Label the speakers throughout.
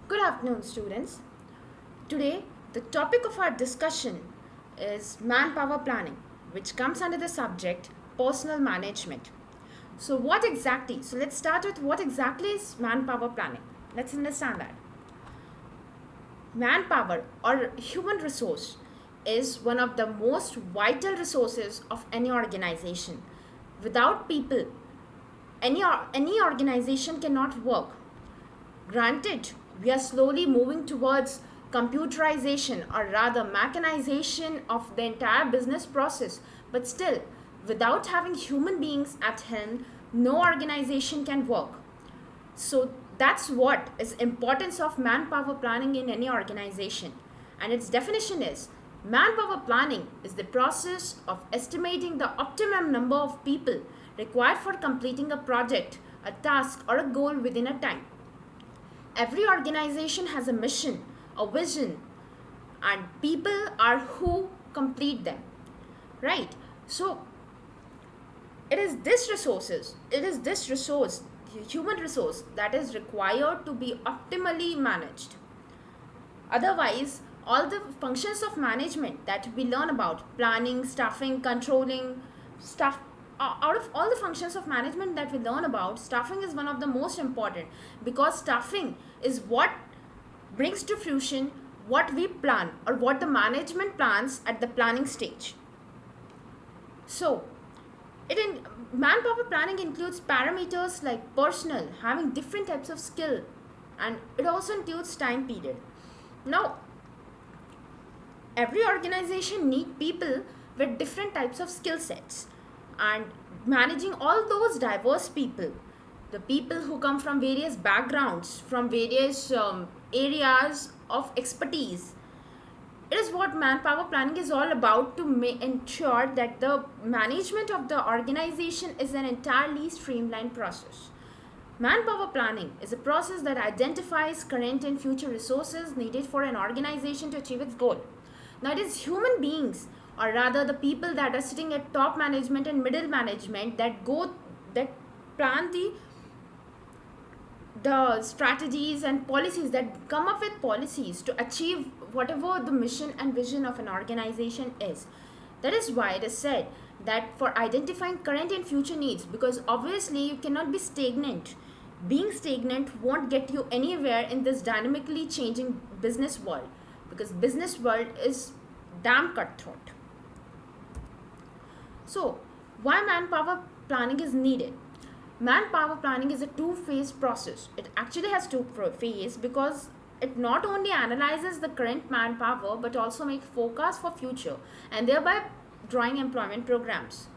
Speaker 1: Good afternoon, students. Today, the topic of our discussion is manpower planning, which comes under the subject personal management. So let's start with what exactly is manpower planning. Let's understand that. Manpower or human resource is one of the most vital resources of any organization. Without people, any organization cannot work. Granted, we are slowly moving towards computerization or rather mechanization of the entire business process, but still, without having human beings at helm, no organization can work. So that's what is importance of manpower planning in any organization. And its definition is manpower planning is the process of estimating the optimum number of people required for completing a project, a task, or a goal within a time. Every organization has a mission, a vision, and people are who complete them, right? So it is this resource, human resource, that is required to be optimally managed. Otherwise, all the functions of management that we learn about, planning, staffing, controlling, staff, out of all the functions of management that we learn about, staffing is one of the most important, because staffing is what brings to fruition what we plan or what the management plans at the planning stage. So, it in manpower planning includes parameters like personnel having different types of skill, and it also includes time period. Now, every organization need people with different types of skill sets, and managing all those diverse people, the people who come from various backgrounds, from various areas of expertise, it is what manpower planning is all about to ensure that the management of the organization is an entirely streamlined process. Manpower planning is a process that identifies current and future resources needed for an organization to achieve its goal. Now, it is human beings, or rather the people that are sitting at top management and middle management, that plan the strategies and policies, that come up with policies to achieve whatever the mission and vision of an organization is. That is why it is said that for identifying current and future needs, because obviously you cannot be stagnant. Being stagnant won't get you anywhere in this dynamically changing business world, because business world is damn cutthroat. So, why manpower planning is needed? Manpower planning is a two-phase process. It actually has two phases, because it not only analyzes the current manpower but also make forecast for future, and thereby drawing employment programs.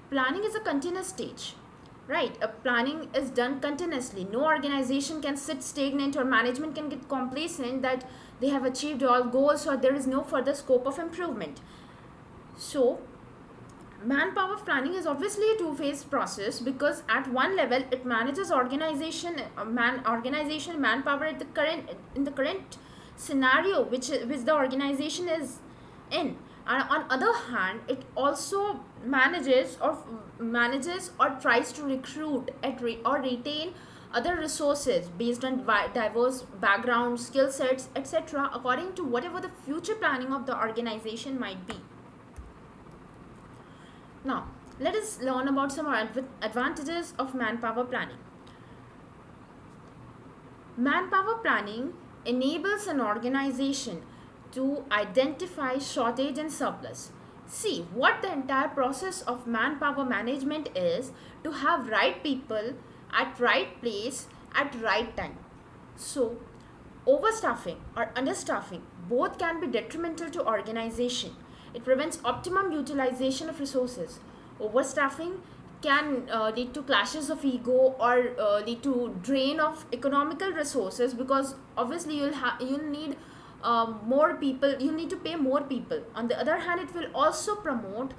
Speaker 1: Planning is a continuous stage, right? A planning is done continuously. No organization can sit stagnant, or management can get complacent that they have achieved all goals or there is no further scope of improvement. So manpower planning is obviously a two-phase process, because at one level it manages organization manpower at the current in the current scenario which the organization is in, and on other hand it also manages or tries to recruit or retain other resources based on diverse backgrounds, skill sets, etc., according to whatever the future planning of the organization might be. Now, let us learn about some advantages of manpower planning. Manpower planning enables an organization to identify shortage and surplus. See, what the entire process of manpower management is to have right people at right place at right time. So, overstaffing or understaffing both can be detrimental to organization. It prevents optimum utilization of resources. Overstaffing can lead to clashes of ego, or lead to drain of economical resources, because obviously you'll need more people, you need to pay more people. On the other hand, it will also promote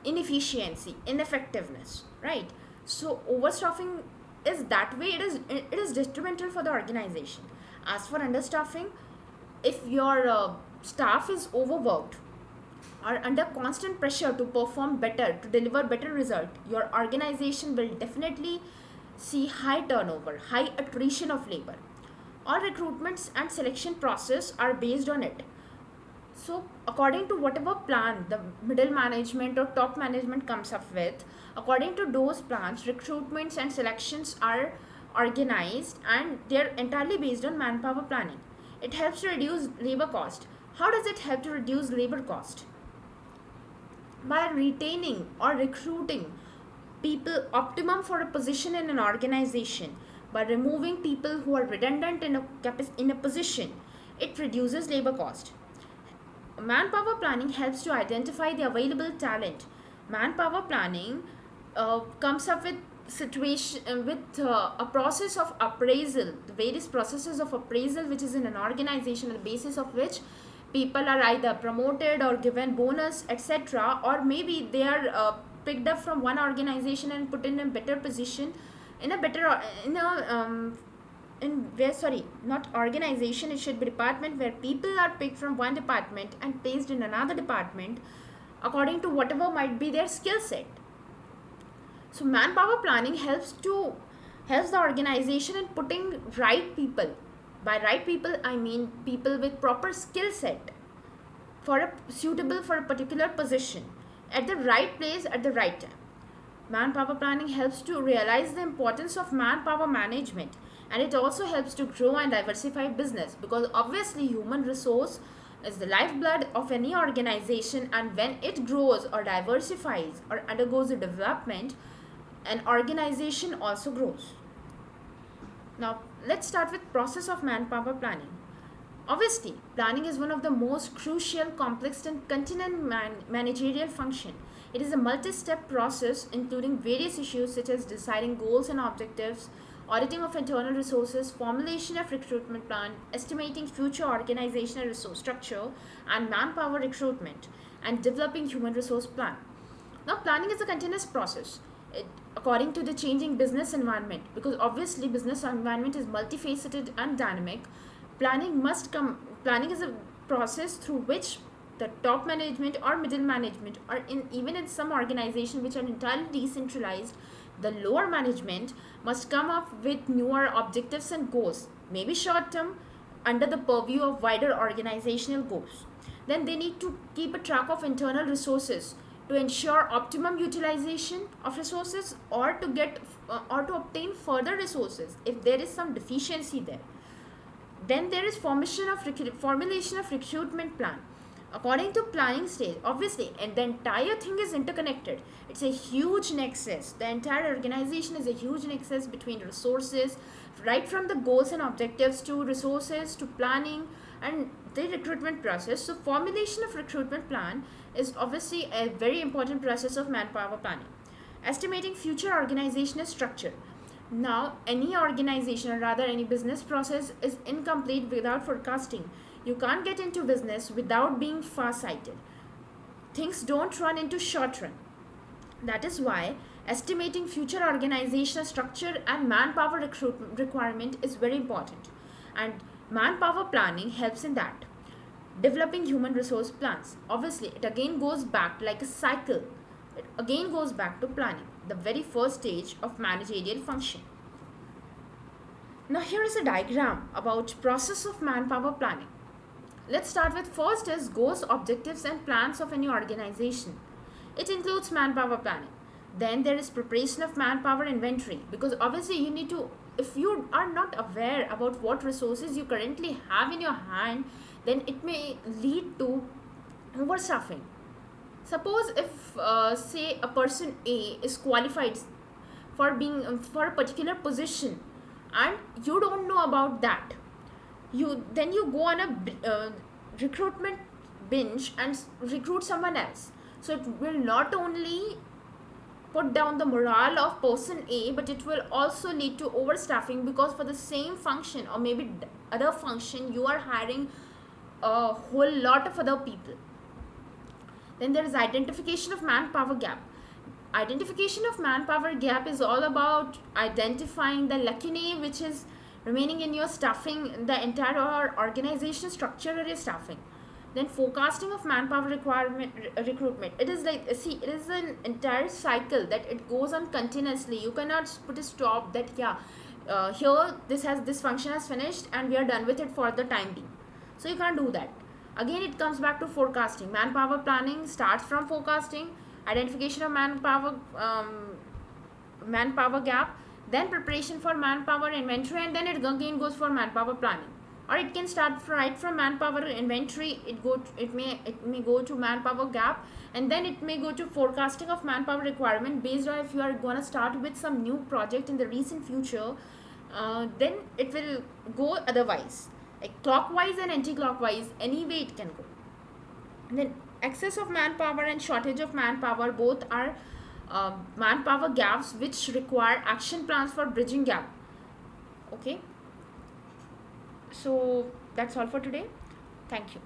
Speaker 1: inefficiency, ineffectiveness, right? So overstaffing is that way, it is detrimental for the organization. As for understaffing, if your staff is overworked or under constant pressure to perform better, to deliver better result, your organization will definitely see high turnover, high attrition of labor. All recruitments and selection process are based on it. So according to whatever plan the middle management or top management comes up with, according to those plans, recruitments and selections are organized, and they're entirely based on manpower planning. It helps to reduce labor cost. How does it help to reduce labor cost? By retaining or recruiting people optimum for a position in an organization, by removing people who are redundant in a position, it reduces labor cost. Manpower planning helps to identify the available talent. Manpower planning comes up with situation a process of appraisal, the various processes of appraisal which is in an organization, on the basis of which people are either promoted or given bonus, etc., or maybe they are picked up from one organization and put in a better position, in a better in a in where, sorry, not organization, it should be department, where people are picked from one department and placed in another department according to whatever might be their skill set. So manpower planning helps the organization in putting right people. By right people, I mean people with proper skill set for a suitable for a particular position, at the right place at the right time. Manpower planning helps to realize the importance of manpower management, and it also helps to grow and diversify business, because obviously human resource is the lifeblood of any organization, and when it grows or diversifies or undergoes a development, an organization also grows. Now let's start with process of manpower planning. Obviously, planning is one of the most crucial, complex, and continuing managerial function. It is a multi-step process including various issues such as deciding goals and objectives, auditing of internal resources, formulation of recruitment plan, estimating future organizational resource structure and manpower recruitment, and developing human resource plan. Now, planning is a continuous process. According to the changing business environment, because obviously business environment is multifaceted and dynamic, planning is a process through which the top management or middle management, or even in some organizations which are entirely decentralized, the lower management must come up with newer objectives and goals, maybe short term, under the purview of wider organizational goals. Then they need to keep a track of internal resources to ensure optimum utilization of resources, or to get or to obtain further resources if there is some deficiency there. Then there is formulation of recruitment plan. According to planning stage, obviously, and the entire thing is interconnected. It's a huge nexus. The entire organization is a huge nexus between resources, right from the goals and objectives to resources to planning and the recruitment process. So formulation of recruitment plan is obviously a very important process of manpower planning. Estimating future organizational structure. Now, any organization, or rather any business process, is incomplete without forecasting. You can't get into business without being far-sighted. Things don't run into short run. That is why estimating future organizational structure and manpower recruitment requirement is very important. And manpower planning helps in that. Developing human resource plans. Obviously, it again goes back like a cycle. It again goes back to planning, the very first stage of managerial function. Now here is a diagram about process of manpower planning. Let's start with first is goals, objectives and plans of any organization. It includes manpower planning. Then there is preparation of manpower inventory, because obviously you need to, if you are not aware about what resources you currently have in your hand, then it may lead to overstaffing. Suppose if say a person A is qualified for being for a particular position, and you don't know about that, you go on a recruitment binge and recruit someone else. So it will not only put down the morale of person A, but it will also lead to overstaffing, because for the same function or maybe other function you are hiring a whole lot of other people. Then there is identification of manpower gap. Identification of manpower gap is all about identifying the lacunae which is remaining in your staffing, the entire organization structure or your staffing. Then forecasting of manpower recruitment. It is like, see, it is an entire cycle that it goes on continuously. You cannot put a stop that, yeah, here this function has finished and we are done with it for the time being. So you can't do that. Again, it comes back to forecasting. Manpower planning starts from forecasting, identification of manpower gap, then preparation for manpower inventory, and then it again goes for manpower planning. Or it can start right from manpower inventory. It may go to manpower gap, and then it may go to forecasting of manpower requirement based on if you are gonna start with some new project in the recent future. Then it will go otherwise, like clockwise and anti-clockwise. Any way it can go. And then excess of manpower and shortage of manpower both are manpower gaps which require action plans for bridging gap. Okay, so that's all for today. Thank you.